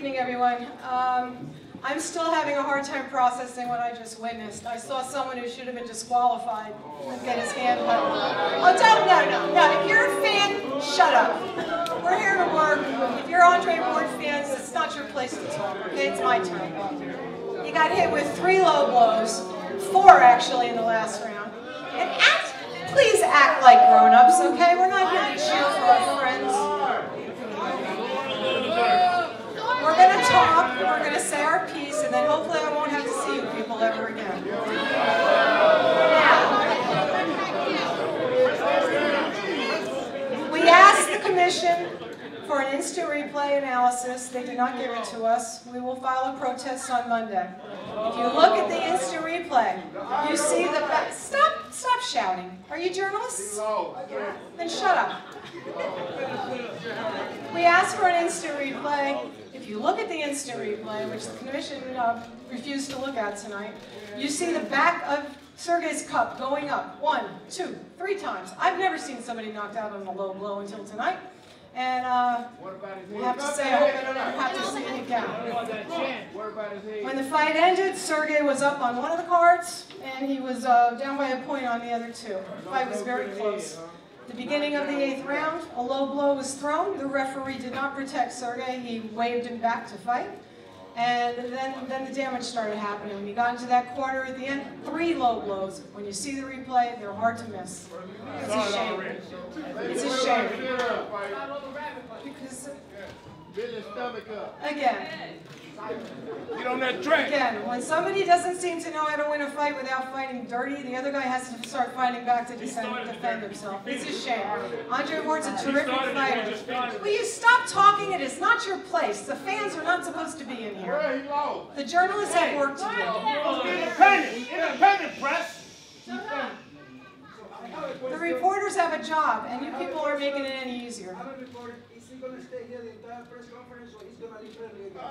evening, everyone. I'm still having a hard time processing what I just witnessed. I saw someone who should have been disqualified get his hand cut. Oh, no. If you're a fan, shut up. We're here to work. If you're Andre Ward fans, it's not your place to talk, okay? It's my turn. You got hit with 3 low blows, 4 actually in the last round. And please act like grown-ups, okay? We're not here to cheer for our friends. We're going to talk, we're going to say our piece, and then hopefully I won't have to see you people ever again. Now, we asked the commission for an instant replay analysis. They did not give it to us. We will file a protest on Monday. If you look at the instant replay, you see the back. Stop shouting. Are you journalists? Then shut up. We asked for an instant replay. If you look at the instant replay, which the commission refused to look at tonight, you see the back of Sergey's cup going up 1, 2, 3 times. I've never seen somebody knocked out on a low blow until tonight. And I have to say, I hope I don't ever have to see it again. When the fight ended, Sergey was up on one of the cards, and he was down by a point on the other 2. The fight was very close. At the beginning of the 8th round, a low blow was thrown. The referee did not protect Sergey. He waved him back to fight. And then the damage started happening. When you got into that corner at the end, 3 low blows. When you see the replay, they're hard to miss. It's a shame. It's a shame. Because, again, get on that track. Again, when somebody doesn't seem to know how to win a fight without fighting dirty, the other guy has to start fighting back to defend himself. It's a shame. Andre Ward's a terrific fighter. Will you stop talking? It is not your place. The fans are not supposed to be in here. The journalists have work to do. Independent press. The reporters have a job, and you people aren't making it any easier. Is he going to stay here the entire press conference, or he's going to leave early again?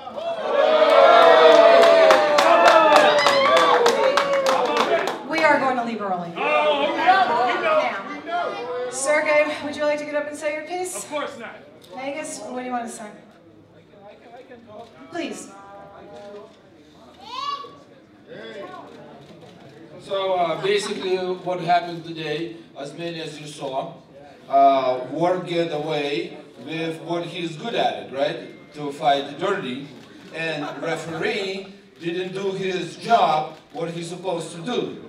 We are going to leave early. Now, Sergey, would you like to get up and say your piece? Of course not. Vegas, what do you want to say? Please. So basically what happened today, as many as you saw, Ward get away with what he's good at, right? To fight dirty, and referee didn't do his job, what he's supposed to do.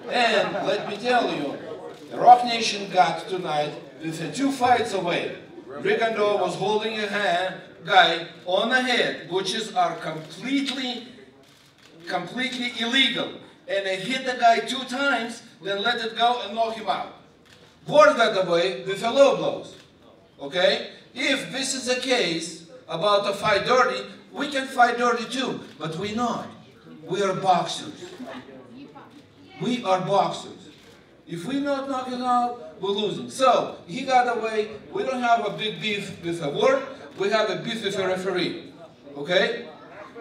And let me tell you, the Rock Nation got tonight with 2 fights away. Rigondeaux was holding a guy on the head, which are completely illegal. And they hit the guy 2 times, then let it go and knock him out. Ward got away with the low blows. Okay? If this is a case about to fight dirty, we can fight dirty too, but we're not. We are boxers. We are boxers. If we're not knocking out, we're losing. So, he got away. We don't have a big beef with a Ward. We have a beef with a referee. Okay?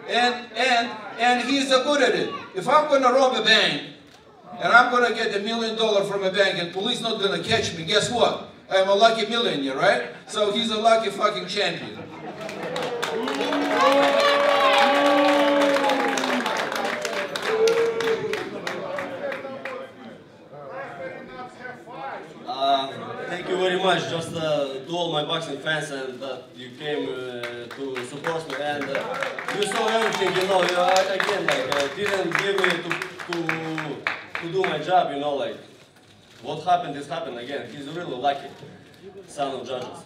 And he's good at it. If I'm going to rob a bank, and I'm going to get $1 million from a bank, and police not going to catch me, guess what? I'm a lucky millionaire, right? So he's a lucky fucking champion. Thank you very much, just to all my boxing fans, and that you came to support me, and you saw everything, you know, again, like, didn't give me to do my job, you know, like, what happened is happened again. He's really lucky, son of judges.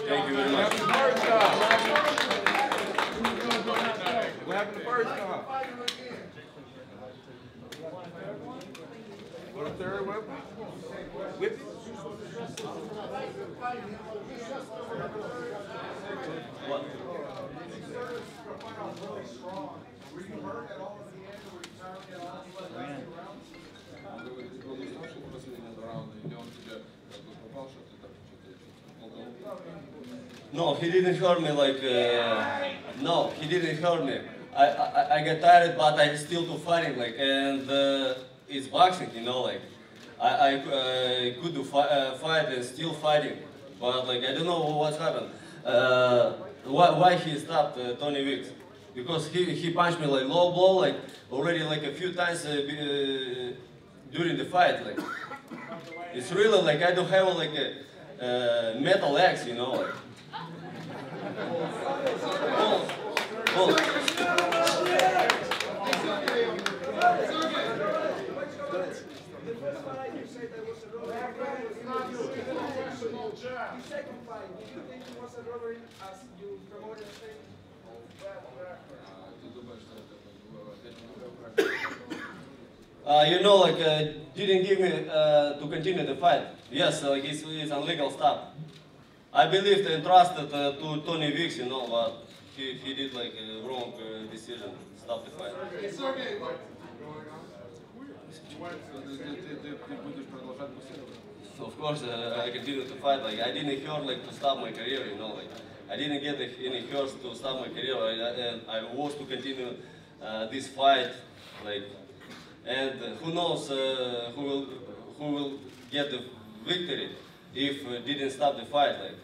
Thank you very much. What happened the first time? What a third weapon? Whip it? What? No, he didn't hurt me like, no, he didn't hurt me. I get tired, but I still to fighting, like, and it's boxing, you know, like, I could do fight and still fighting, but like, I don't know what's happened. why he stopped Tony Weeks. Because he punched me like low blow, like already like a few times during the fight. Like it's really like I don't have like a metal axe, you know. Like. Well, The first fight you said that was a robbery. The second fight, did you think it was a robbery as you promoted it? You know, like didn't give me to continue the fight. Yes, like it's illegal stop. I believed and trusted to Tony Weeks, you know, but he did like a wrong decision, stop the fight. SERGEY. Of course, I continued to fight. Like I didn't hurt like to stop my career, you know. Like I didn't get any hurts to stop my career. I was to continue this fight, like, and who knows who will get the victory if didn't stop the fight. Like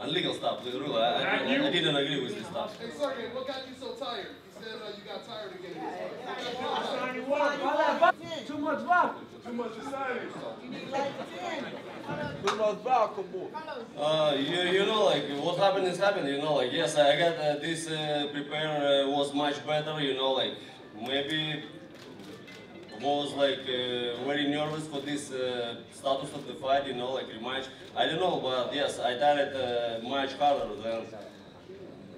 illegal stop, the rule. I didn't agree with this stuff. Hey, SERGEY, what got you so tired? He said you got tired again. Too much vodka. Too much excited. You need like 10. Too much vodka, boy. You know, like what happened is happened. You know, like yes, I got this prepare was much better. You know, like maybe was like very nervous for this status of the fight. You know, like rematch. I don't know, but yes, I did it much harder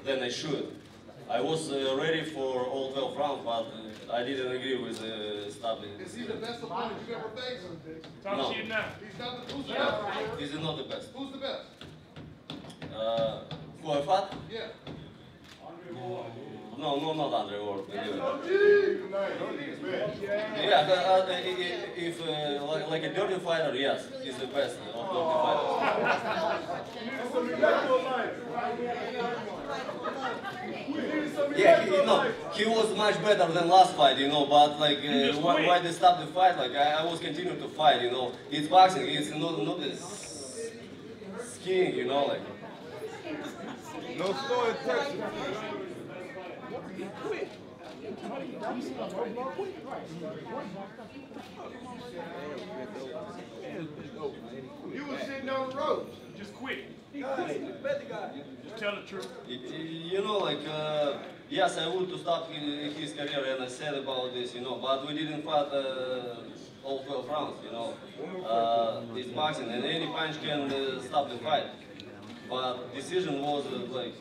than I should. I was ready for all 12 rounds, but I didn't agree with stopping. Is he the best opponent you've ever faced? No. He's not the, who's the best? This is not the best. Who's the best? Who I fought? Yeah. No, not Andre Ward. Yeah. Yeah, if like a dirty fighter, yes, he's the best of dirty fighters. Yeah, he was much better than last fight, you know. But like, why they stopped the fight? Like, I was continuing to fight, you know. It's boxing. It's not this skiing, you know, like. No snow in Texas. You were sitting on the road. Just quit. Just tell the truth. You know, like, yes, I would to stop his career, and I said about this, you know, but we didn't fight all 12 rounds, you know. It's boxing, and any punch can stop the fight. But decision was like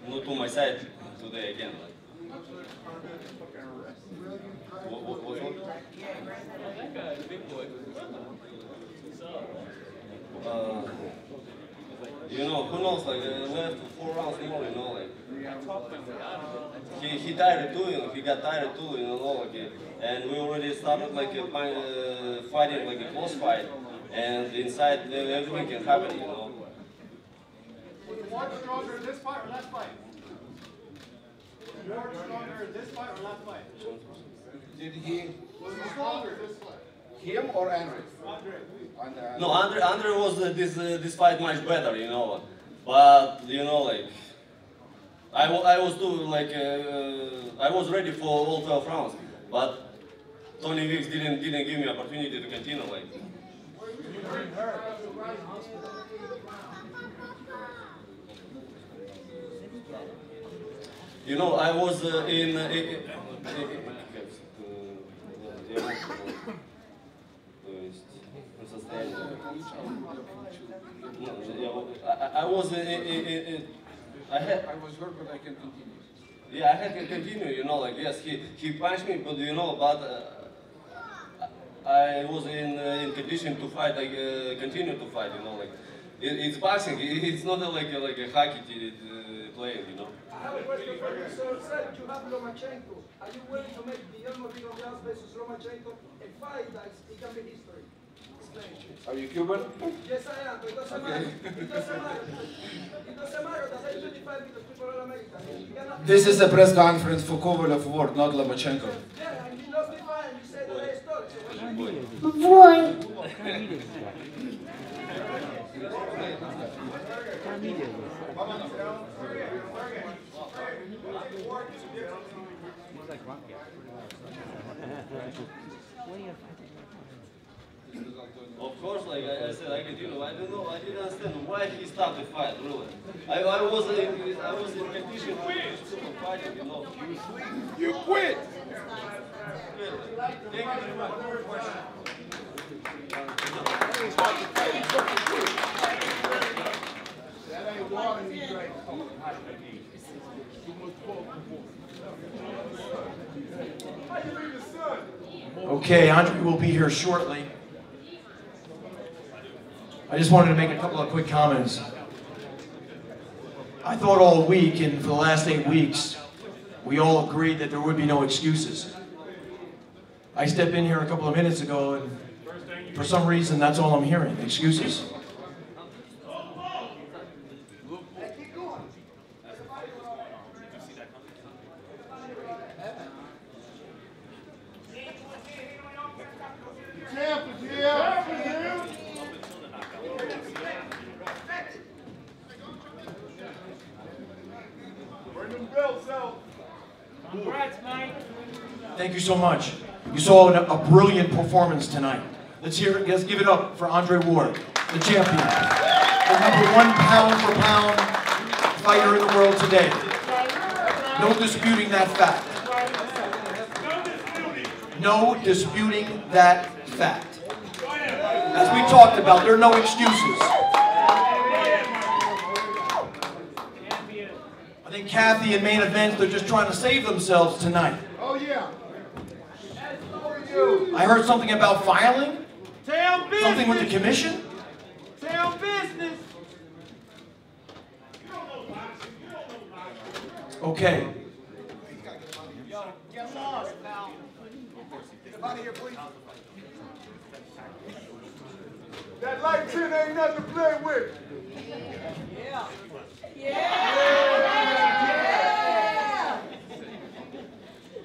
not to my side today again. Like. You know, who knows, like, left 4 rounds more, you know, like, he tired too, you know, he got tired too, you know, like, and we already started, like, fighting, like, a close fight, and inside, everything can happen, you know. Was Mark stronger in this fight or last fight? Was Mark stronger in this fight or last fight? Did he, Was he stronger in this fight? him or Andre? No, Andre was this fight much better, you know, but you know, like I was too, like I was ready for all 12 rounds, but Tony Weeks didn't give me opportunity to continue, like. You know, I was I was I was hurt, but I can continue. Yeah, I had to continue, you know, like, yes, he punched me, but, you know, but I was in condition to fight, like, continue to fight, you know, like, it's boxing, it's not like a hockey playing, you know. I have a question for you. So, sir, you have Lomachenko. Are you willing to make Guillermo Vigoglias versus Lomachenko a fight that it can be history? Are you Cuban? Yes, I am. But it doesn't matter. It doesn't matter. It doesn't matter that I'm 25 because people are American. This is a press conference for KOVALEV Award, not Lomachenko. Yeah, and you lost me fine. You said that I stole. So Boy. Of course, like I said, I continue. I don't know. I didn't understand why he stopped the fight. Really, I was in competition to fighting. You know. You quit. Thank you very much. That ain't water you drink. Okay, Andre will be here shortly. I just wanted to make a couple of quick comments. I thought all week and for the last 8 weeks, we all agreed that there would be no excuses. I stepped in here a couple of minutes ago and for some reason that's all I'm hearing, excuses. Thank you so much. You saw a brilliant performance tonight. Let's give it up for Andre Ward, the champion, the #1 pound-for-pound fighter in the world today. No disputing that fact. No disputing that fact. As we talked about, there are no excuses. I think Kathy and Main Events, they're just trying to save themselves tonight. Oh yeah. I heard something about filing? Tell business. Something with the commission? Tell business. Okay. Yo, get lost, pal. Get out of here, please. That light tin ain't nothing to play with. Yeah.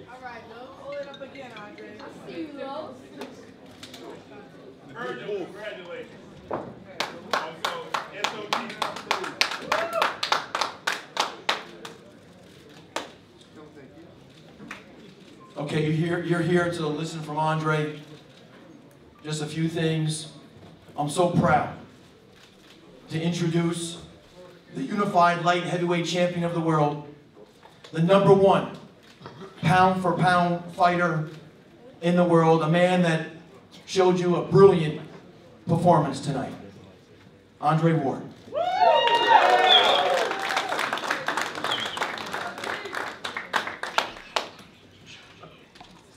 All right, pull it up again, Andre. I see you, Rose. Virgil, congratulations. Also, SOG. Okay, you're here to listen from Andre. Just a few things. I'm so proud to introduce the unified light heavyweight champion of the world, the #1 pound-for-pound fighter in the world, a man that showed you a brilliant performance tonight, Andre Ward.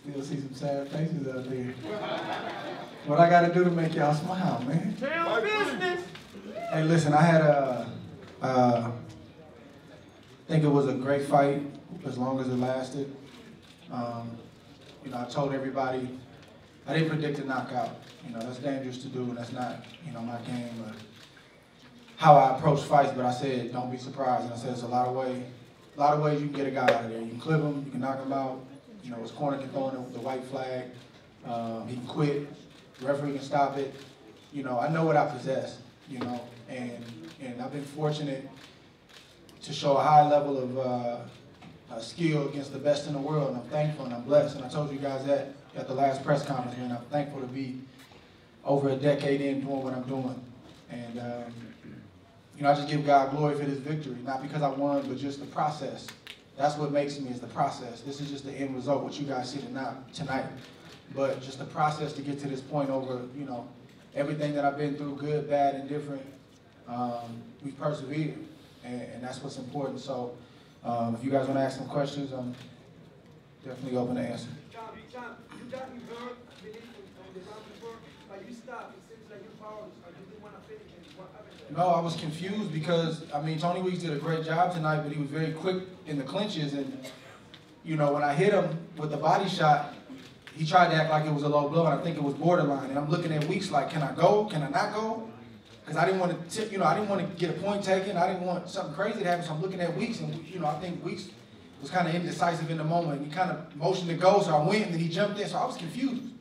Still see some sad faces out there. What I gotta do to make y'all smile, man? Tell business. Hey, listen, I had I think it was a great fight as long as it lasted. You know, I told everybody, I didn't predict a knockout. You know, that's dangerous to do, and that's not, you know, my game or how I approach fights, but I said, don't be surprised. And I said, there's a lot of ways you can get a guy out of there. You can clip him, you can knock him out. You know, his corner can throw in the white flag. He can quit. The referee can stop it. You know, I know what I possess, you know, and I've been fortunate to show a high level of skill against the best in the world, and I'm thankful and I'm blessed. And I told you guys that at the last press conference, man. I'm thankful to be over a decade in doing what I'm doing. And, you know, I just give God glory for this victory, not because I won, but just the process. That's what makes me, is the process. This is just the end result, what you guys see tonight. But just the process to get to this point over, you know, everything that I've been through, good, bad, and different, we've persevered, and that's what's important. So if you guys want to ask some questions, I'm definitely open to answer. John, you got me hurt, I believe, on the ground before, but you stopped. It seems like you powerless, or you didn't want to finish it. What happened there? No, I was confused because, I mean, Tony Weeks did a great job tonight, but he was very quick in the clinches. And, you know, when I hit him with the body shot, he tried to act like it was a low blow, and I think it was borderline. And I'm looking at Weeks like, can I go? Can I not go? Because I didn't want to, you know, I didn't want to get a point taken. I didn't want something crazy to happen, so I'm looking at Weeks, and, you know, I think Weeks was kind of indecisive in the moment. He kind of motioned to go, so I went, and then he jumped in, so I was confused.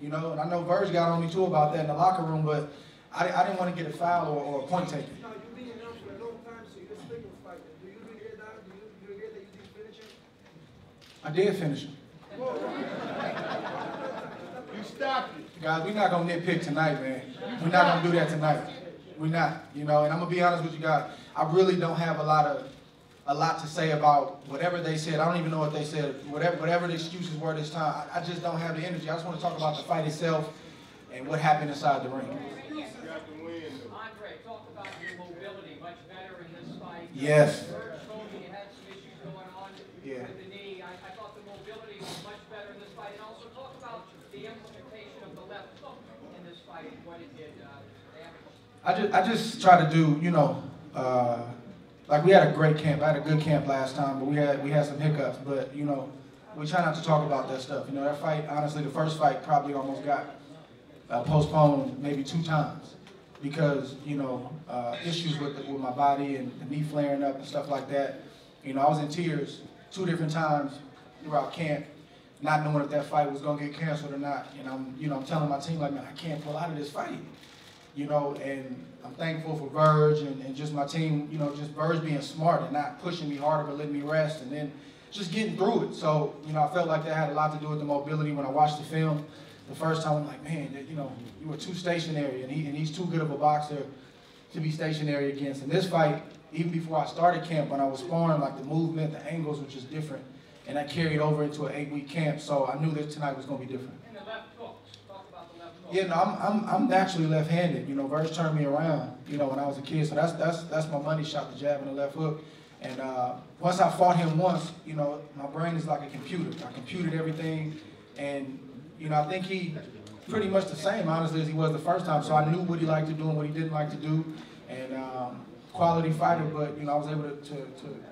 You know, and I know Verge got on me too about that in the locker room, but I didn't want to get a foul or a point taken. Now, you've been around for a long time, so you're still fighting. Do you regret that? Do you regret that you didn't finish it? I did finish him. You stopped it. Guys, we're not gonna nitpick tonight, man. We're not gonna do that tonight. We're not, you know, and I'm gonna be honest with you guys, I really don't have a lot to say about whatever they said. I don't even know what they said. Whatever the excuses were this time, I just don't have the energy. I just want to talk about the fight itself and what happened inside the ring. Andre, talk about your mobility much better in this fight. Yes. Serge told me you had some issues going on with the knee. I thought the mobility was much better in this fight. And also talk about the implementation of the left hook in this fight and what it did damage. I just try to do, you know, like we had a great camp. I had a good camp last time, but we had some hiccups. But you know, we try not to talk about that stuff. You know, that fight, honestly, the first fight probably almost got postponed maybe 2 times because you know issues with my body and the knee flaring up and stuff like that. You know, I was in tears 2 different times throughout camp, not knowing if that fight was gonna get canceled or not. And I'm telling my team like, man, I can't pull out of this fight. You know, and I'm thankful for Verge and just my team, you know, just Verge being smart and not pushing me harder but letting me rest and then just getting through it. So, you know, I felt like that had a lot to do with the mobility. When I watched the film the first time, I'm like, man, you know, you were too stationary and he's too good of a boxer to be stationary against. And this fight, even before I started camp, when I was sparring, like the movement, the angles were just different. And that carried over into an 8-week camp, so I knew that tonight was going to be different. And the left hook. Talk about the left hook. Yeah, no, I'm naturally left-handed. You know, Verge turned me around, you know, when I was a kid. So that's my money shot, the jab and the left hook. And once I fought him once, you know, my brain is like a computer. I computed everything, and you know, I think he pretty much the same, honestly, as he was the first time. So I knew what he liked to do and what he didn't like to do, and quality fighter. But you know, I was able to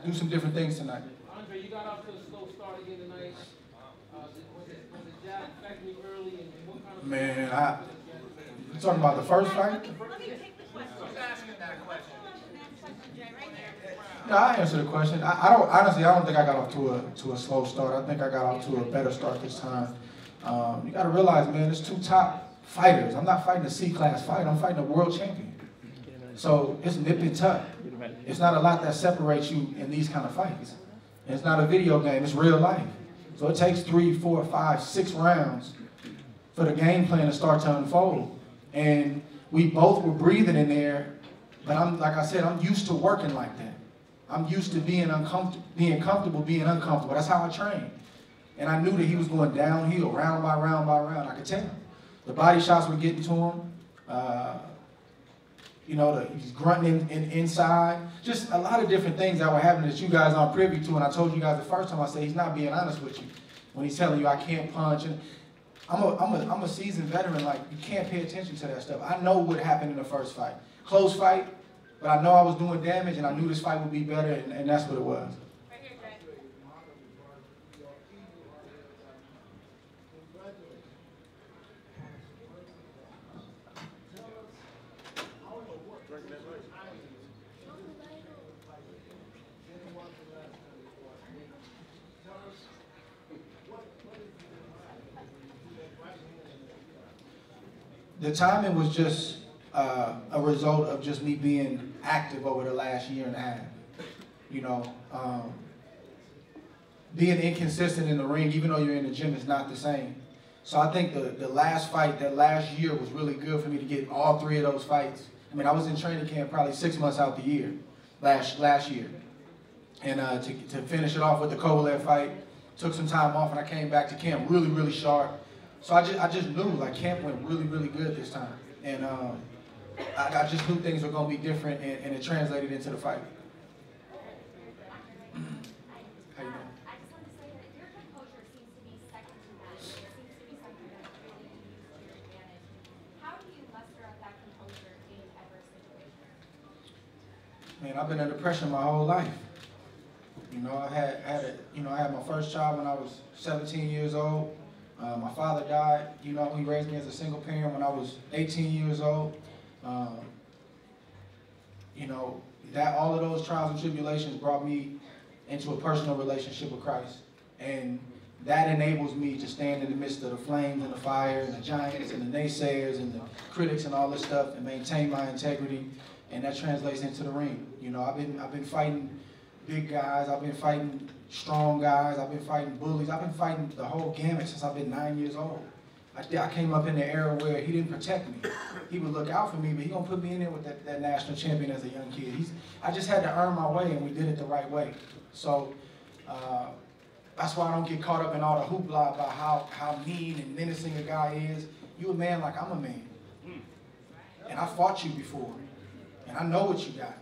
do some different things tonight. Andre, you got off to a slow start again tonight. Was the jab affecting you early, and what kind of... Man, you talking about the first fight? Let me take the question. Who's asking that question? No, I answer the question. I don't think I got off to a slow start. I think I got off to a better start this time. You got to realize, man, there's 2 top fighters. I'm not fighting a C-class fight. I'm fighting a world champion. So it's nip and tuck. It's not a lot that separates you in these kind of fights. And it's not a video game. It's real life. So it takes 3, 4, 5, 6 rounds for the game plan to start to unfold. And we both were breathing in there, but like I said, I'm used to working like that. I'm used to being comfortable, being uncomfortable. That's how I train. And I knew that he was going downhill, round by round by round. I could tell. The body shots were getting to him. You know, he's grunting inside. Just a lot of different things that were happening that you guys aren't privy to. And I told you guys the first time, I said he's not being honest with you when he's telling you I can't punch. And I'm a seasoned veteran. Like, you can't pay attention to that stuff. I know what happened in the first fight. Close fight, but I know I was doing damage, and I knew this fight would be better, and that's what it was. Right here, Jay. The timing was just a result of just me being active over the last year and a half. You know, being inconsistent in the ring, even though you're in the gym, is not the same. So I think the last fight, that last year, was really good for me to get all 3 of those fights. I mean, I was in training camp probably 6 months out the year, last year. And to finish it off with the KOVALEV fight, took some time off, and I came back to camp really, really sharp. So I just knew, like, camp went really, really good this time. And I just knew things were going to be different, and it translated into the fight. How you doing? I just want to say that your composure seems to be second to none. It seems to be something that really you use to your advantage. How do you muster up that composure in adverse situations? Man, I've been under pressure my whole life. You know, I had my first child when I was 17 years old. My father died. You know, he raised me as a single parent when I was 18 years old. You know, all of those trials and tribulations brought me into a personal relationship with Christ. And that enables me to stand in the midst of the flames and the fire and the giants and the naysayers and the critics and all this stuff and maintain my integrity. And that translates into the ring. You know, I've been fighting big guys. I've been fighting strong guys. I've been fighting bullies. I've been fighting the whole gamut since I've been 9 years old. I came up in the era where he didn't protect me. He would look out for me, but he gonna put me in there with that national champion as a young kid. I just had to earn my way, and we did it the right way. So that's why I don't get caught up in all the hoopla about how mean and menacing a guy is. You a man like I'm a man. And I fought you before. And I know what you got.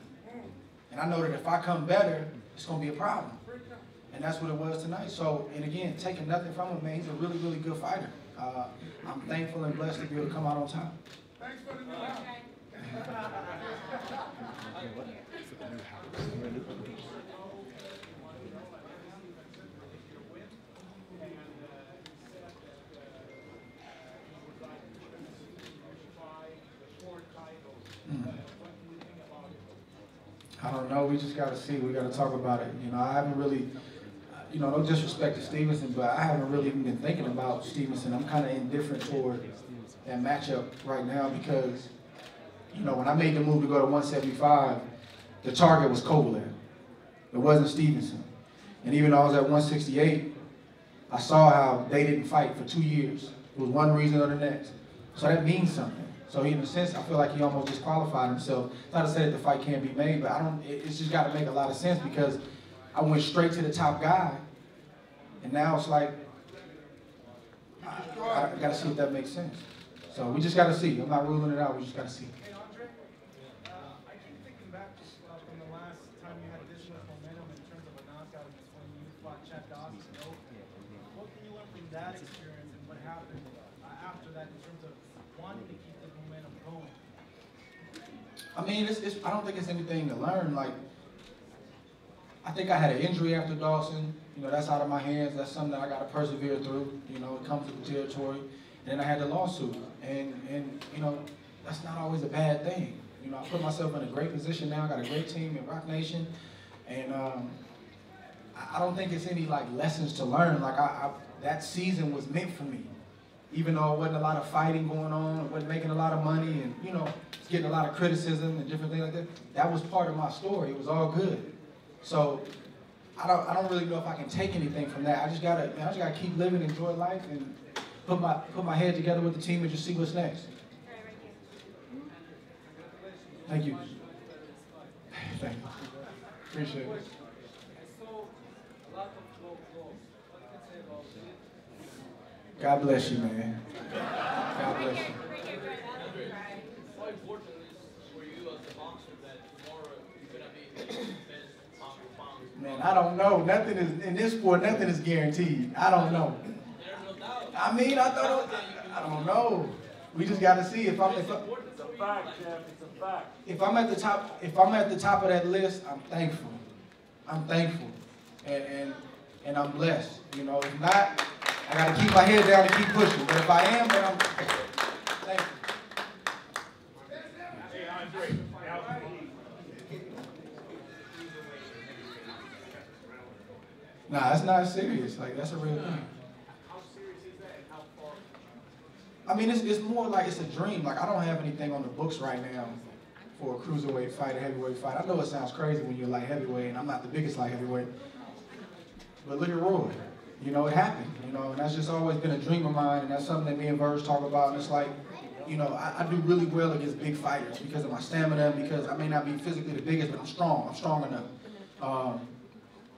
And I know that if I come better, it's gonna be a problem. And that's what it was tonight. So, and again, taking nothing from him, man, he's a really, really good fighter. I'm thankful and blessed to be able to come out on top. Thanks for the new I don't know. We just got to see. We got to talk about it. You know, I haven't really, you know, no disrespect to Stevenson, but I haven't really even been thinking about Stevenson. I'm kind of indifferent toward that matchup right now because, you know, when I made the move to go to 175, the target was Kovalev. It wasn't Stevenson. And even though I was at 168, I saw how they didn't fight for 2 years. It was one reason or the next. So that means something. So in a sense, I feel like he almost disqualified himself. It's not to say that the fight can't be made, but it's just got to make a lot of sense because I went straight to the top guy, and now it's like, I got to see if that makes sense. So we just got to see. I'm not ruling it out. We just got to see. Hey, Andre, I keep thinking back from the last time you had this much momentum in terms of a knockout against when you fought Chad Dawson. What can you learn from that experience and what happened after that in terms of wanting to keep the momentum going? I mean, I don't think it's anything to learn. Like, I think I had an injury after Dawson. You know, that's out of my hands. That's something that I got to persevere through. You know, it comes with the territory. And then I had the lawsuit. And you know, that's not always a bad thing. You know, I put myself in a great position now. I got a great team in BoxNation. And I don't think it's any, like, lessons to learn. Like, that season was meant for me. Even though it wasn't a lot of fighting going on, it wasn't making a lot of money, and, you know, getting a lot of criticism and different things like that. That was part of my story. It was all good. So I don't really know if I can take anything from that. I just gotta keep living, enjoy life, and put my head together with the team and just see what's next. Thank you. Thank you. Appreciate it. God bless you, man. God bless you. How important is for you as a boxer that tomorrow you're going to be the best pound for pound? Man, I don't know. Nothing is, in this sport, nothing is guaranteed. I don't know. There's no doubt. I mean, I don't know. We just got to see if I'm. It's a fact, Jeff. It's a fact. If I'm at the top of that list, I'm thankful. I'm thankful, and I'm blessed. You know, if not, I got to keep my head down and keep pushing. But if I am, then I'm thankful. Hey, Andre, Nah, that's not serious. Like, that's a real thing. how serious is that and how far? I mean, it's more like it's a dream. Like, I don't have anything on the books right now for a cruiserweight fight, a heavyweight fight. I know it sounds crazy when you're light heavyweight, and I'm not the biggest light heavyweight. But look at Roy. You know, it happened. You know, and that's just always been a dream of mine, and that's something that me and Verge talk about. And it's like, you know, I do really well against big fighters because of my stamina, because I may not be physically the biggest, but I'm strong. I'm strong enough.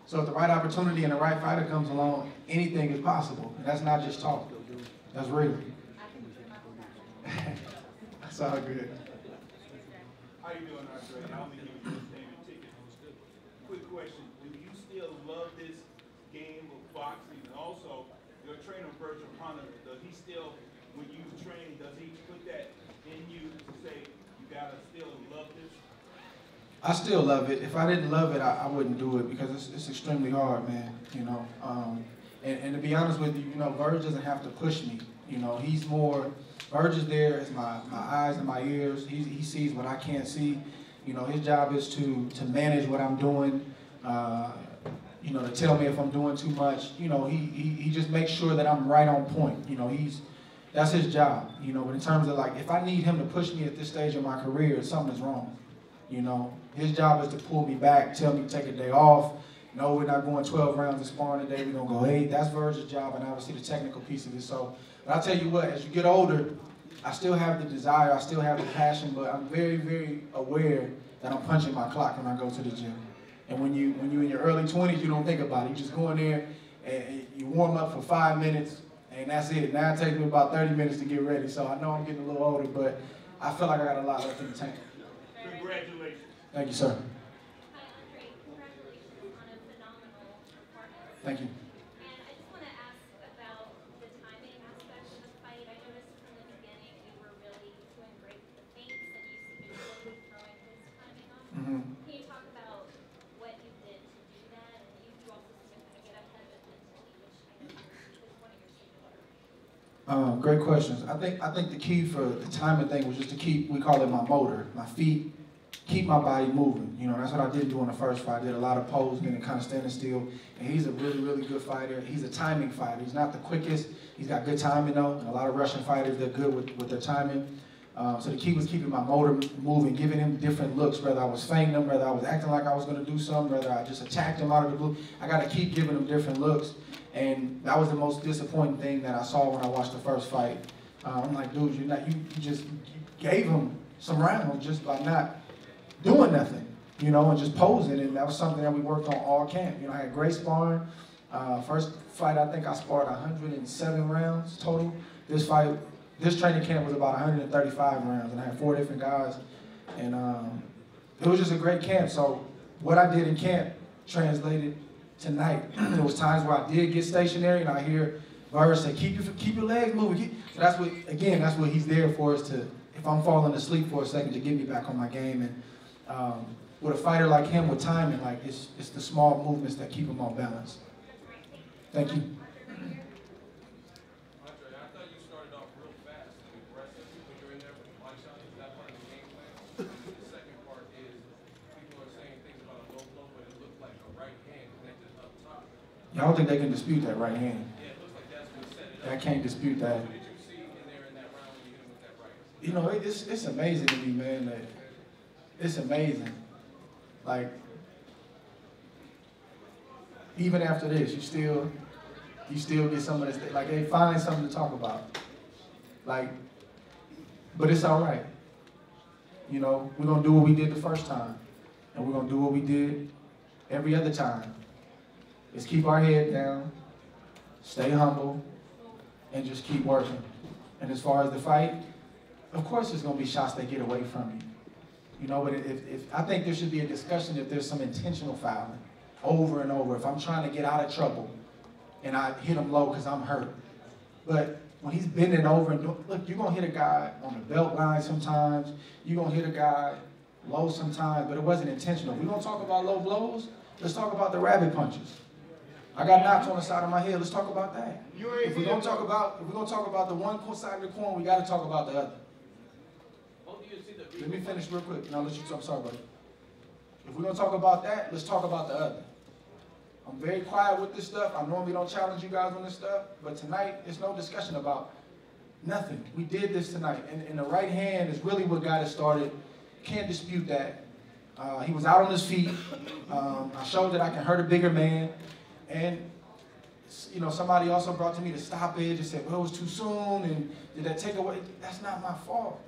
So if the right opportunity and the right fighter comes along, anything is possible. And that's not just talk. That's real. That's all good. How you doing, Andre? I only give you this name and ticket. Quick question. Do you still love this game of boxing? And also, your trainer, Virgil Hunter, does he still, when you train, does he put that in you to say, you gotta still love this? I still love it. If I didn't love it, I wouldn't do it because it's extremely hard, man. You know, and to be honest with you, you know, Verge doesn't have to push me. You know, he's more. Verge is there as my eyes and my ears. He sees what I can't see. You know, his job is to manage what I'm doing. You know, to tell me if I'm doing too much. You know, he just makes sure that I'm right on point. You know, that's his job. You know, but in terms of, like, if I need him to push me at this stage of my career, something is wrong. You know, his job is to pull me back, tell me to take a day off, No, we're not going 12 rounds of sparring today. We're going to go 8. That's Verge's job, and obviously the technical piece of it. So, but I'll tell you what, as you get older, I still have the desire, I still have the passion, but I'm very, very aware that I'm punching my clock when I go to the gym. And when you're in your early 20s, you don't think about it. You just go in there and you warm up for 5 minutes, and that's it. Now it takes me about 30 minutes to get ready. So I know I'm getting a little older, but I feel like I got a lot left in the tank. Congratulations. Thank you, sir. Hi, Andre. Congratulations on a phenomenal performance. Thank you. And I just want to ask about the timing aspect of the fight. I noticed from the beginning you were really doing great with the feints, and you seemed to really throwing his timing off. Can you talk about what you did to do that? And you also seem to kind of get ahead of it mentally, which I know is one of your signatures. Great questions. I think the key for the timing thing was just to keep, we call it my motor, my feet, keep my body moving. You know, that's what I didn't do in the first fight. I did a lot of posing and kind of standing still. And he's a really, really good fighter. He's a timing fighter. He's not the quickest. He's got good timing though. And a lot of Russian fighters, they're good with their timing. So the key was keeping my motor moving, giving him different looks, whether I was feinting him, whether I was acting like I was going to do something, whether I just attacked him out of the blue. I got to keep giving him different looks. And that was the most disappointing thing that I saw when I watched the first fight. I'm like, dude, you just gave him some rounds just by not doing nothing, you know, and just posing. And that was something that we worked on all camp. You know, I had great sparring. First fight, I think I sparred 107 rounds total. This training camp was about 135 rounds, and I had 4 different guys. And it was just a great camp. So what I did in camp translated tonight. There was times where I did get stationary, and I hear Verge say, keep your legs moving. So that's what he's there for, is to, if I'm falling asleep for a second, to get me back on my game. And with a fighter like him with timing, like it's the small movements that keep him on balance. Thank you. Andre, I thought you started off real fast and aggressive when you were in there with the body shot. Is that part of the game plan? The second part is people are saying things about a low blow, but it looked like a right hand connected up top. I don't think they can dispute that right hand. Yeah, it looks like that's what set it up. I can't dispute that. What did you see in there in that round when you hit him with that right hand? You know, it's amazing to me, man. That it's amazing. Like, even after this, you still get some of this, like they find something to talk about. Like, but it's all right. You know, we're gonna do what we did the first time, and we're gonna do what we did every other time. Is keep our head down, stay humble, and just keep working. And as far as the fight, of course there's gonna be shots that get away from you. You know, but if I think there should be a discussion if there's some intentional fouling over and over. If I'm trying to get out of trouble and I hit him low because I'm hurt. But when he's bending over and look, you're gonna hit a guy on the belt line sometimes. You're gonna hit a guy low sometimes, but it wasn't intentional. We're gonna talk about low blows. Let's talk about the rabbit punches. I got knocked on the side of my head. Let's talk about that. If we're gonna talk about the one side of the coin, we got to talk about the other. Let me finish real quick, and I'll let you talk. Sorry, buddy. If we're gonna talk about that, let's talk about the other. I'm very quiet with this stuff. I normally don't challenge you guys on this stuff, but tonight, there's no discussion about nothing. We did this tonight, and the right hand is really what got it started. Can't dispute that. He was out on his feet. I showed that I can hurt a bigger man, and you know, somebody also brought to me the stoppage and said, well, it was too soon, and did that take away? That's not my fault.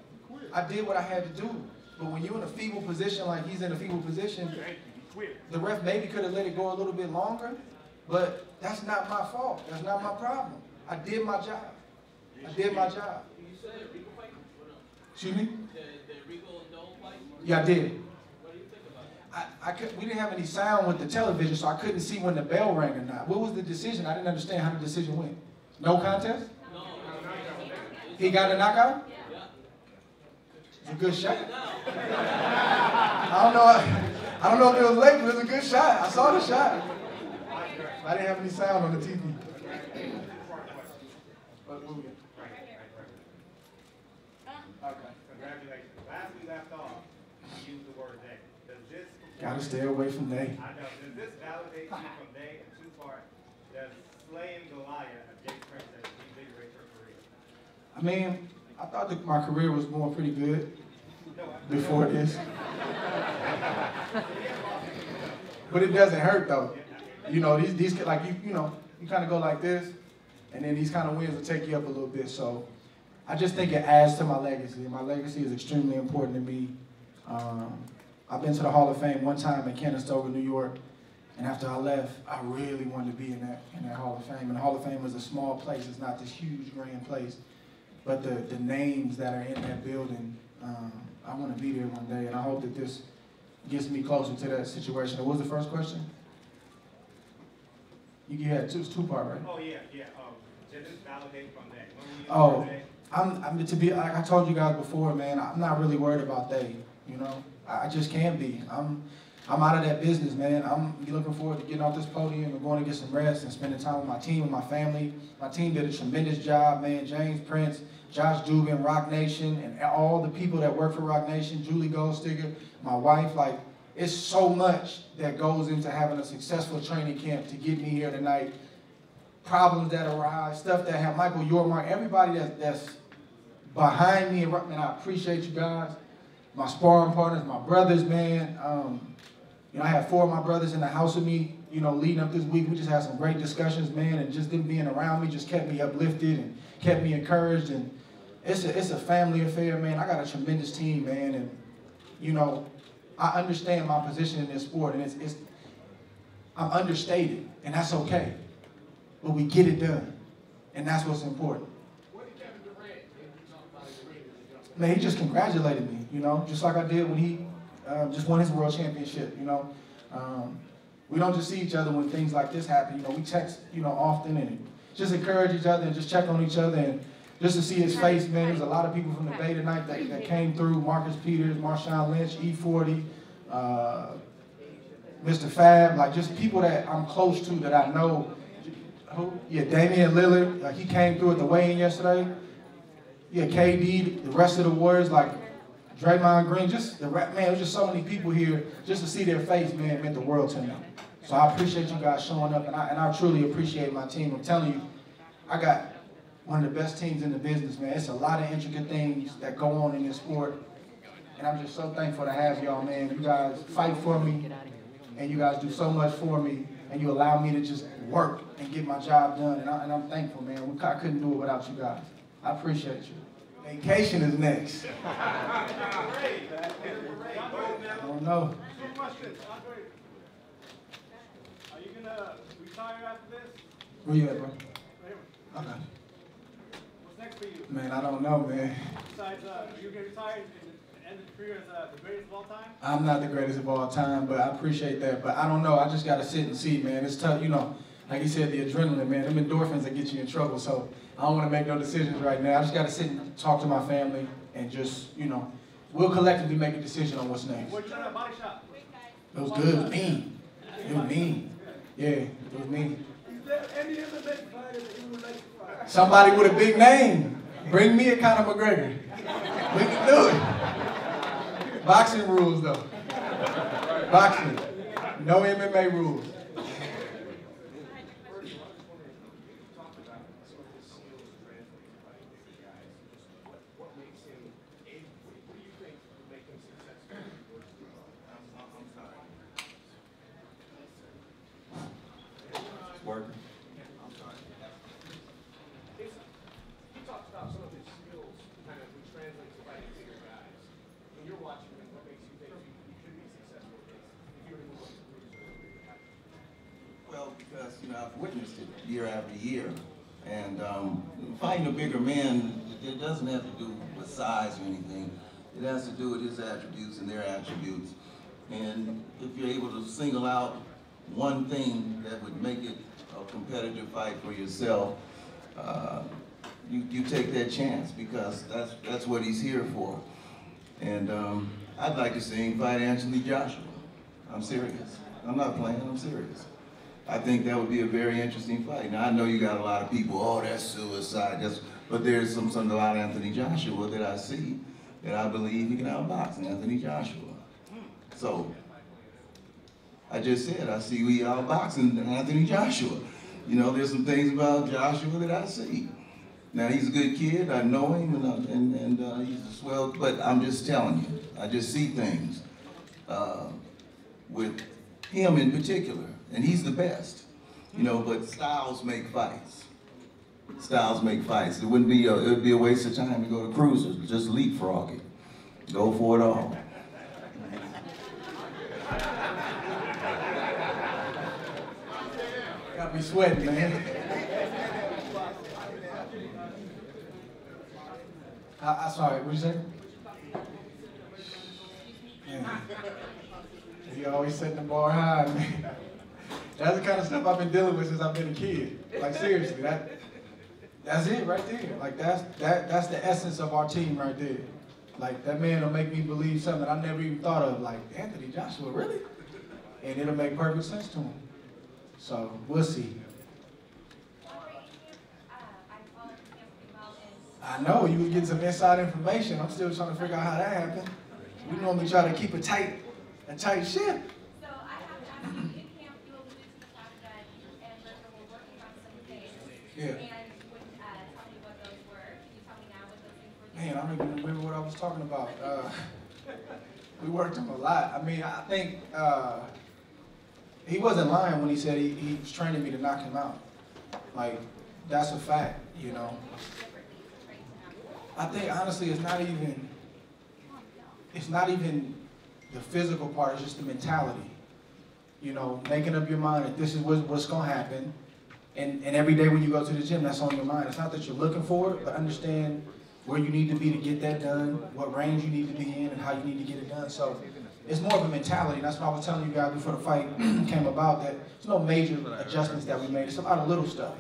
I did what I had to do. But when you're in a feeble position, like he's in a feeble position, the ref maybe could have let it go a little bit longer, but that's not my fault. That's not my problem. I did my job. I did my job. You said the Rico fight? Excuse me? The Rico and Dole fight? Yeah, I did. What do you think about it? We didn't have any sound with the television, so I couldn't see when the bell rang or not. What was the decision? I didn't understand how the decision went. No contest? No. He got a knockout? Yeah. It's a good shot. I don't know if it was late, but it was a good shot. I saw the shot. I didn't have any sound on the TV. Okay. Congratulations. Last we left off, you used the word day. Does this... Gotta stay away from day. I know. Does this validate you from day in two parts? Does slaying Goliath of Jake Princess reinvigorate your career? I mean, I thought that my career was going pretty good before this. But it doesn't hurt though. You know, these like you know, you kind of go like this, and then these kind of wins will take you up a little bit. So I just think it adds to my legacy. My legacy is extremely important to me. I've been to the Hall of Fame one time in Canastota, New York, and after I left, I really wanted to be in that Hall of Fame. And the Hall of Fame is a small place. It's not this huge, grand place. But the names that are in that building, I want to be there one day, and I hope that this gets me closer to that situation. What was the first question? You had two-part, right? Oh, yeah. Just validate from that. Oh, I'm to be like I told you guys before, man. I'm not really worried about they. You know, I just can't be. I'm out of that business, man. I'm looking forward to getting off this podium and going to get some rest and spending time with my team and my family. My team did a tremendous job, man. James Prince, Josh Dubin, Rock Nation, and all the people that work for Rock Nation, Julie Goldstiger, my wife. Like, it's so much that goes into having a successful training camp to get me here tonight. Problems that arise, stuff that have Michael Yormark, everybody that's behind me, and I appreciate you guys. My sparring partners, my brothers, man. You know, I had 4 of my brothers in the house with me, you know, leading up this week. We just had some great discussions, man, and just them being around me just kept me uplifted and kept me encouraged. And it's a family affair, man. I got a tremendous team, man, and you know, I understand my position in this sport, and I'm understated, and that's okay. But we get it done, and that's what's important. What did Kevin Durant talk about in the ring? Man, he just congratulated me, you know, just like I did when he just won his world championship, you know. We don't just see each other when things like this happen, you know. We text, you know, often and just encourage each other and just check on each other, and just to see his face, man. There's a lot of people from the Bay tonight that came through. Marcus Peters, Marshawn Lynch, E40, Mr. Fab, like just people that I'm close to that I know. Yeah, Damian Lillard, he came through at the weigh-in yesterday. Yeah, KD, the rest of the Warriors, like Draymond Green, just man, there's just so many people here just to see their face, man, meant the world to me. So I appreciate you guys showing up, and I truly appreciate my team. I'm telling you, I got one of the best teams in the business, man. It's a lot of intricate things that go on in this sport, and I'm just so thankful to have y'all, man. You guys fight for me, and you guys do so much for me, and you allow me to just work and get my job done, and I'm thankful, man. I couldn't do it without you guys. I appreciate you. Vacation is next. I don't know. 2 questions. Andre, are you going to retire after this? Where you at, bro? Right here. Okay. What's next for you? Man, I don't know, man. Besides, you get retired and end the career as the greatest of all time? I'm not the greatest of all time, but I appreciate that. But I don't know. I just got to sit and see, man. It's tough, you know. Like he said, the adrenaline, man. Them endorphins that get you in trouble. So I don't want to make no decisions right now. I just got to sit and talk to my family and just, you know, we'll collectively make a decision on what's next. What's your body shop? It was good. It was mean. It was mean. Yeah, it was mean. Is there any other big fighter that you would like to fight? Somebody with a big name. Bring me a Conor McGregor. We can do it. Boxing rules, though. Boxing. No MMA rules. Working. He talks about some of his skills kind of would translate to fighting bigger guys. When you're watching him, what makes you think you could be successful if you were to move up to bigger guys? Well, because, you know, I've witnessed it year after year. And fighting a bigger man, it doesn't have to do with size or anything. It has to do with his attributes and their attributes. And if you're able to single out one thing that would make it a competitive fight for yourself, you take that chance, because that's what he's here for. And I'd like to see him fight Anthony Joshua. I'm serious. I'm not playing, I'm serious. I think that would be a very interesting fight. Now I know you got a lot of people, oh, that's suicide, but there's something about Anthony Joshua that I see that I believe he can outbox Anthony Joshua. So, I just said, I see we outboxing Anthony Joshua. You know, there's some things about Joshua that I see. Now, he's a good kid, I know him, and he's a swell, but I'm just telling you, I just see things with him in particular. and he's the best. You know, but styles make fights. Styles make fights. It would be a waste of time to go to cruisers. Just leapfrog it. Go for it all. Got me sweating, man. I'm sorry, what you say? Yeah. You always setting the bar high, man. That's the kind of stuff I've been dealing with since I've been a kid. Like seriously, that's it right there. Like that's the essence of our team right there. Like that man will make me believe something I never even thought of. Like Anthony Joshua, really? And it'll make perfect sense to him. So we'll see. I know you was getting some inside information. I'm still trying to figure out how that happened. We normally try to keep a tight ship. So I have to ask you, in camp, you alluded to the fact that you and River were working on some things. Yeah. And you wouldn't tell me what those were. Can you tell me now what those things were? Man, I don't even remember what I was talking about. We worked on a lot. I mean, I think he wasn't lying when he said he was training me to knock him out. Like, that's a fact, you know. I think honestly, it's not even the physical part. It's just the mentality. You know, making up your mind that this is what's gonna happen, and every day when you go to the gym, that's on your mind. It's not that you're looking for it, but understand where you need to be to get that done, what range you need to be in, and how you need to get it done. So it's more of a mentality. That's what I was telling you guys before the fight came about. That there's no major adjustments that we made. It's a lot of little stuff,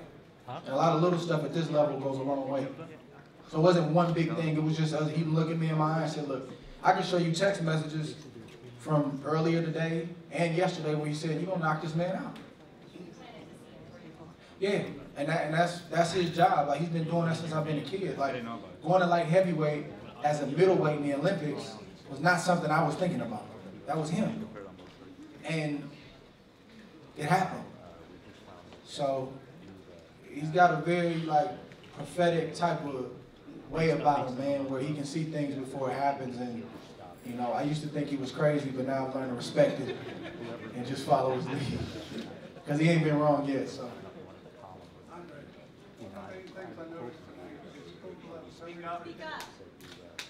and a lot of little stuff at this level goes a long way. So it wasn't one big thing. It was just he looked at me in my eye and said, look, I can show you text messages from earlier today and yesterday where he said, you're going to knock this man out. Yeah, and that's his job. Like, he's been doing that since I've been a kid. Like, going to light heavyweight as a middleweight in the Olympics was not something I was thinking about. That was him. And it happened. So he's got a very, like, prophetic type of way about him, man, where he can see things before it happens. And you know, I used to think he was crazy, but now I've learned to respect it and just follow his lead. Because he ain't been wrong yet, so.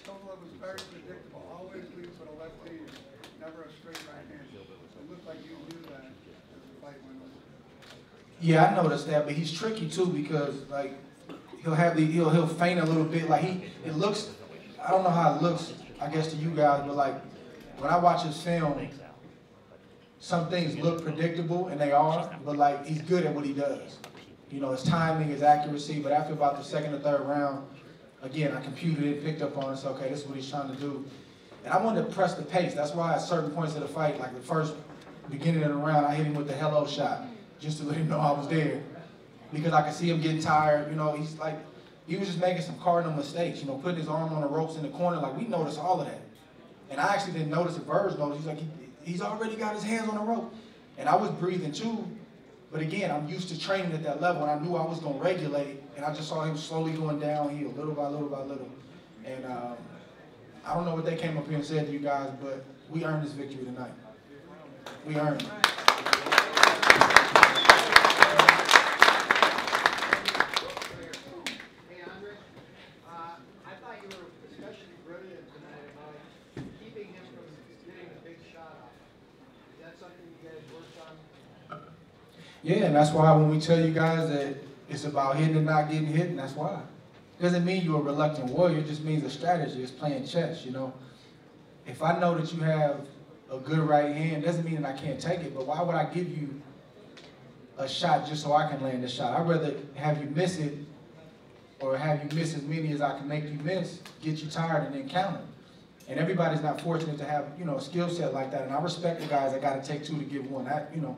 KOVALEV was very predictable, always leads with a left hand, never a straight right hand. So it looked like you knew that as the fight went on. Yeah, I noticed that, but he's tricky too because like he'll feint a little bit. Like it looks, I don't know how it looks, I guess to you guys, but like when I watch his film, some things look predictable and they are, but like he's good at what he does. You know, his timing, his accuracy, but after about the second or third round, again, I computed it, picked up on it, so okay, this is what he's trying to do. And I wanted to press the pace. That's why at certain points of the fight, like the first beginning of the round, I hit him with the hello shot, just to let him know I was there. Because I could see him getting tired, you know, he was just making some cardinal mistakes, you know, putting his arm on the ropes in the corner, like we noticed all of that. And I actually didn't notice it, Verge noticed, he's like, he's already got his hands on the rope. And I was breathing too, but again, I'm used to training at that level, and I knew I was gonna regulate, and I just saw him slowly going downhill, little by little by little. And I don't know what they came up here and said to you guys, but we earned this victory tonight. We earned it. Yeah, and that's why when we tell you guys that it's about hitting and not getting hit, and that's why. It doesn't mean you're a reluctant warrior, it just means a strategy. It's playing chess, you know. If I know that you have a good right hand, doesn't mean that I can't take it, but why would I give you a shot just so I can land the shot? I'd rather have you miss it or have you miss as many as I can make you miss, get you tired, and then counter. And everybody's not fortunate to have, you know, a skill set like that, and I respect the guys that got to take two to give one. You know,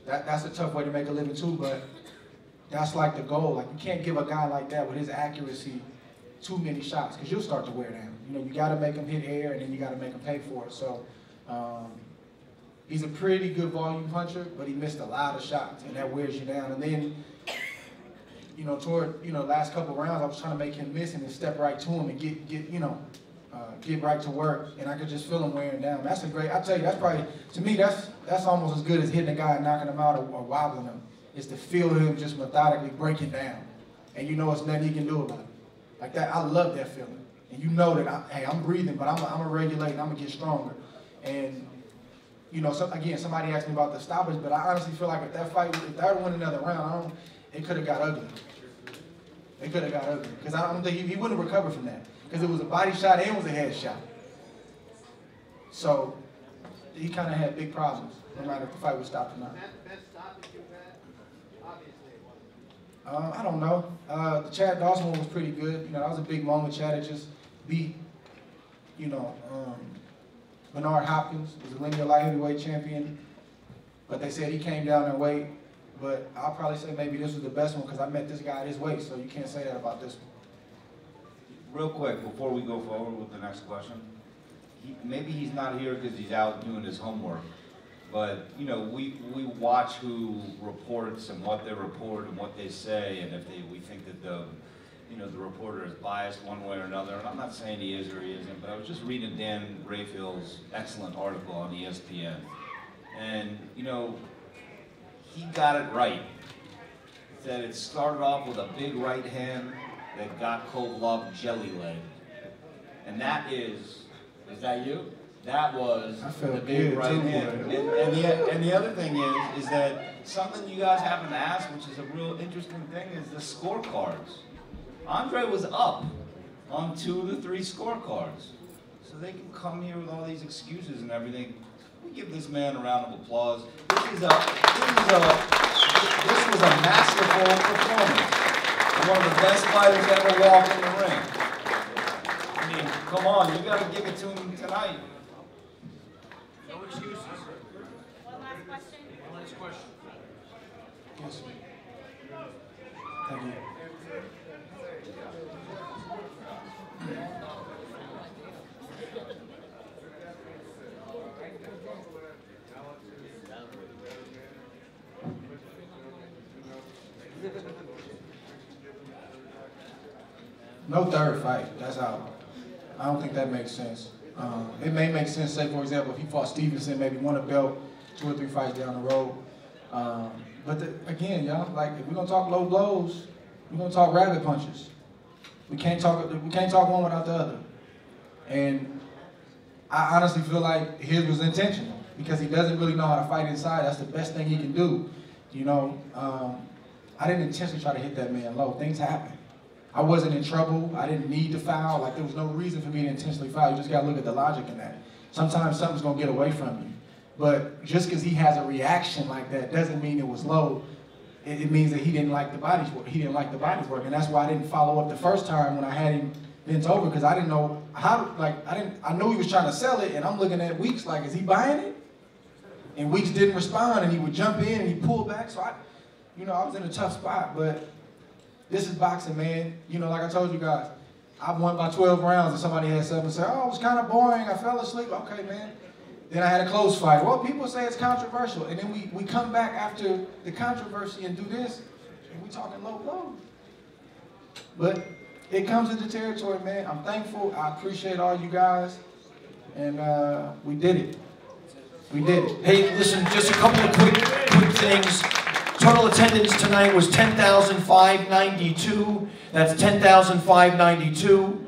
that's a tough way to make a living too, but that's like the goal. Like, you can't give a guy like that with his accuracy too many shots because you'll start to wear down. You know, you got to make him hit air and then you got to make him pay for it. So he's a pretty good volume puncher, but he missed a lot of shots and that wears you down. And then, you know, toward, you know, last couple rounds, I was trying to make him miss and then step right to him and get you know, get right to work, and I could just feel him wearing down. That's a great, I tell you, that's probably, to me, that's almost as good as hitting a guy and knocking him out or wobbling him, is to feel him just methodically breaking down. And you know it's nothing he can do about it. Like that, I love that feeling. And you know that, hey, I'm breathing, but I'm going to regulate and I'm going to get stronger. And, you know, again, somebody asked me about the stoppage, but I honestly feel like if that fight, if that went another round, it could have got ugly. It could have got ugly. Because I don't think he wouldn't have recovered from that. Because it was a body shot and it was a head shot. So he kind of had big problems, no matter if the fight was stopped or not. Best stoppage you've had? Obviously it wasn't. I don't know. The Chad Dawson one was pretty good. You know, that was a big moment. Chad had just beat, you know, Bernard Hopkins, was a linear light heavyweight champion. But they said he came down in weight. But I'll probably say maybe this was the best one because I met this guy at his weight, so you can't say that about this one. Real quick, before we go forward with the next question, maybe he's not here because he's out doing his homework, but you know, we watch who reports and what they report and what they say, and if we think that the reporter is biased one way or another. And I'm not saying he is or he isn't, but I was just reading Dan Rayfield's excellent article on ESPN, and you know, he got it right. He said it started off with a big right hand that got KOVALEV jelly-legged. And that is that you? That was the big right hand. And the other thing is that something you guys haven't asked, which is a real interesting thing, is the scorecards. Andre was up on 2 of the 3 scorecards. So they can come here with all these excuses and everything. We give this man a round of applause. This was a masterful performance. One of the best fighters ever walked in the ring. I mean, come on, you got to give it to him tonight. No excuses. One last question. One last question. Yes. Thank you. No third fight, that's out. I don't think that makes sense. It may make sense, say for example, if he fought Stevenson, maybe won a belt 2 or 3 fights down the road. But again, y'all, like if we're gonna talk low blows, we're gonna talk rabbit punches. We can't talk one without the other. And I honestly feel like his was intentional because he doesn't really know how to fight inside. That's the best thing he can do. You know, I didn't intentionally try to hit that man low. Things happen. I wasn't in trouble. I didn't need to foul. Like, there was no reason for me to intentionally foul. You just got to look at the logic in that. Sometimes something's going to get away from you. But just because he has a reaction like that doesn't mean it was low. It means that he didn't like the body's work. He didn't like the body's work. And that's why I didn't follow up the first time when I had him bent over, because I didn't know how, I knew he was trying to sell it, and I'm looking at Weeks like, is he buying it? And Weeks didn't respond, and he would jump in and he pulled back. So I was in a tough spot, but this is boxing, man. You know, like I told you guys, I won by 12 rounds and somebody had something to say, oh, it was kind of boring, I fell asleep. Okay, man. Then I had a close fight. Well, people say it's controversial. And then we come back after the controversy and do this, and we talking low blow. But it comes into territory, man. I'm thankful. I appreciate all you guys. And we did it. We did it. Hey, listen, just a couple of quick things. Total attendance tonight was 10,592. That's 10,592.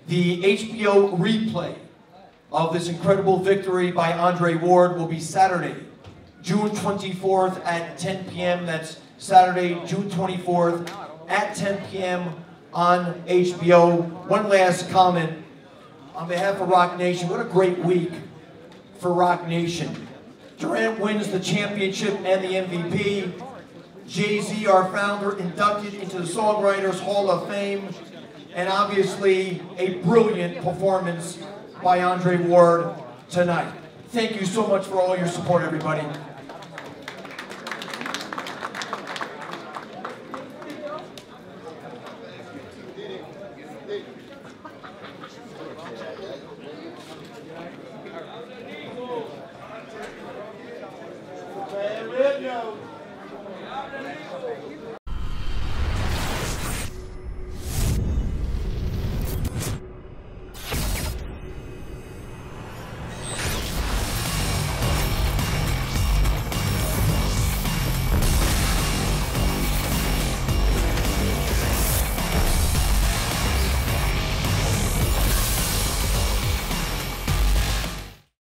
The HBO replay of this incredible victory by Andre Ward will be Saturday, June 24th at 10 p.m. That's Saturday, June 24th at 10 p.m. on HBO. One last comment on behalf of Rock Nation. What a great week for Rock Nation. Durant wins the championship and the MVP. Jay-Z, our founder, inducted into the Songwriters Hall of Fame. And obviously, a brilliant performance by Andre Ward tonight. Thank you so much for all your support, everybody.